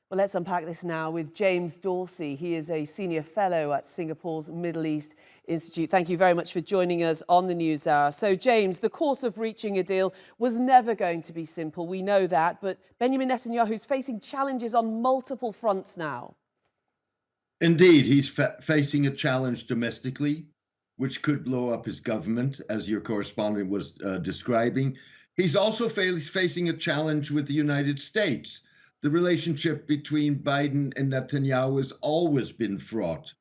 Well, let's unpack this now with James Dorsey. He is a senior fellow at Singapore's Middle East Institute. Thank you very much for joining us on the News Hour. So, James, the course of reaching a deal was never going to be simple. We know that. But Benjamin Netanyahu is facing challenges on multiple fronts now. Indeed, he's facing a challenge domestically, which could blow up his government, as your correspondent was describing. He's also facing a challenge with the United States. The relationship between Biden and Netanyahu has always been fraught.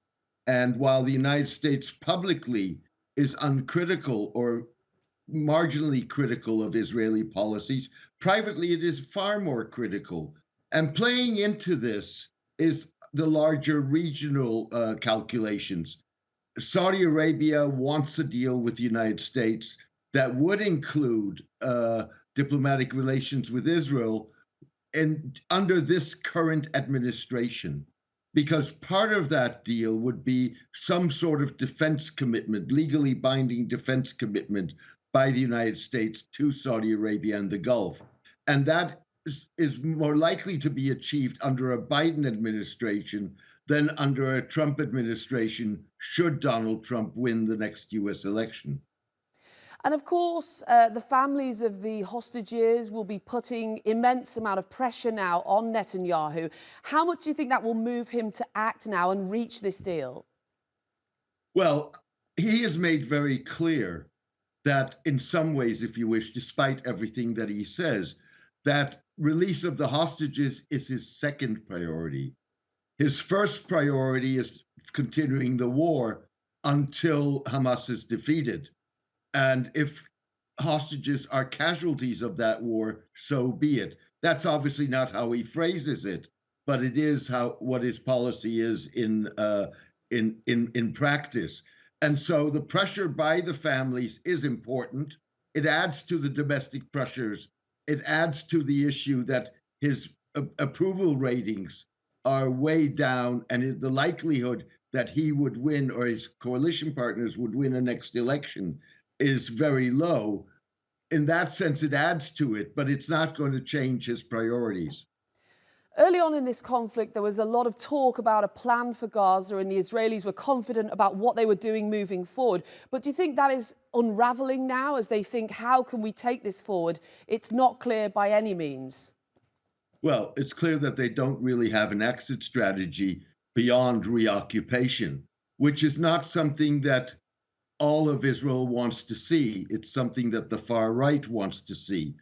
And while the United States publicly is uncritical or marginally critical of Israeli policies, privately it is far more critical. And playing into this is the larger regional calculations. Saudi Arabia wants a deal with the United States that would include diplomatic relations with Israel and under this current administration, because part of that deal would be some sort of defense commitment, legally binding defense commitment by the United States to Saudi Arabia and the Gulf. And that is more likely to be achieved under a Biden administration than under a Trump administration, should Donald Trump win the next US election. And of course, the families of the hostages will be putting immense amount of pressure now on Netanyahu. How much do you think that will move him to act now and reach this deal? Well, he has made very clear that in some ways, if you wish, despite everything that he says, that release of the hostages is his second priority. His first priority is continuing the war until Hamas is defeated. And if hostages are casualties of that war, so be it. That's obviously not how he phrases it, but it is what his policy is in practice. And so the pressure by the families is important. It adds to the domestic pressures. It adds to the issue that his approval ratings are way down, and the likelihood that he would win or his coalition partners would win a next election is very low. In that sense, it adds to it, but it's not going to change his priorities. Early on in this conflict, there was a lot of talk about a plan for Gaza, and the Israelis were confident about what they were doing moving forward. But do you think that is unraveling now as they think, how can we take this forward? It's not clear by any means. Well, it's clear that they don't really have an exit strategy beyond reoccupation, which is not something that all of Israel wants to see. It's something that the far right wants to see.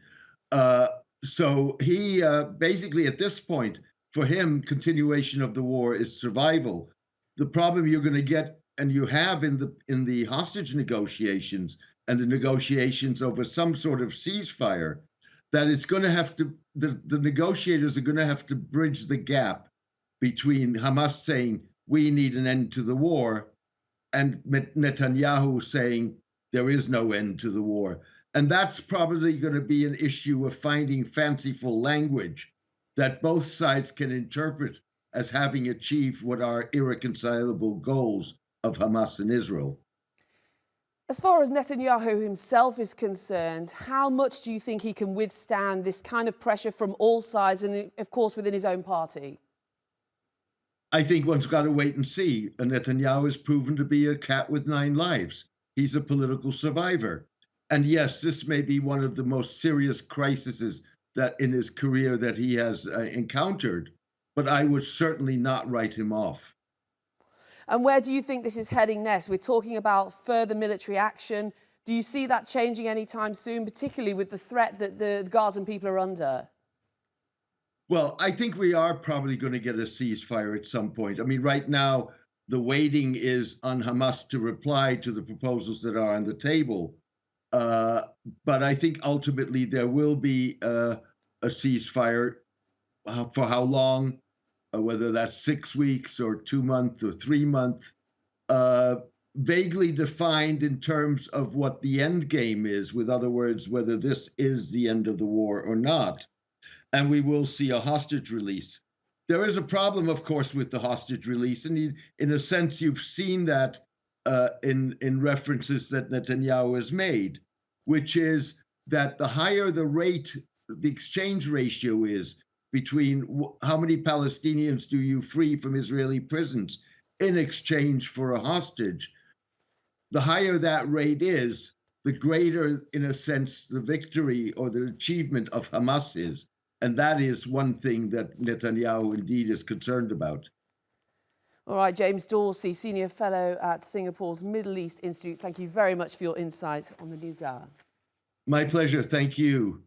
So he basically, at this point, for him, continuation of the war is survival. The problem you're going to get, and you have in the hostage negotiations and the negotiations over some sort of ceasefire, that it's going to have to, the negotiators are going to have to bridge the gap between Hamas saying, we need an end to the war, and Netanyahu saying there is no end to the war. And that's probably going to be an issue of finding fanciful language that both sides can interpret as having achieved what are irreconcilable goals of Hamas and Israel. As far as Netanyahu himself is concerned, how much do you think he can withstand this kind of pressure from all sides and, of course, within his own party? I think one's got to wait and see. Netanyahu has proven to be a cat with 9 lives. He's a political survivor. And yes, this may be one of the most serious crises that in his career that he has encountered, but I would certainly not write him off. And where do you think this is heading next? We're talking about further military action. Do you see that changing anytime soon, particularly with the threat that the Gazan people are under? Well, I think we are probably going to get a ceasefire at some point. I mean, right now, the waiting is on Hamas to reply to the proposals that are on the table. But I think ultimately there will be a ceasefire. For how long, whether that's 6 weeks or 2 months or 3 months, vaguely defined in terms of what the end game is. With other words, whether this is the end of the war or not. And we will see a hostage release. There is a problem, of course, with the hostage release. And in a sense, you've seen that in references that Netanyahu has made, which is that the higher the rate, the exchange ratio is between how many Palestinians do you free from Israeli prisons in exchange for a hostage, the higher that rate is, the greater, in a sense, the victory or the achievement of Hamas is. And that is one thing that Netanyahu indeed is concerned about. All right, James Dorsey, Senior Fellow at Singapore's Middle East Institute. Thank you very much for your insight on the NewsHour. My pleasure. Thank you.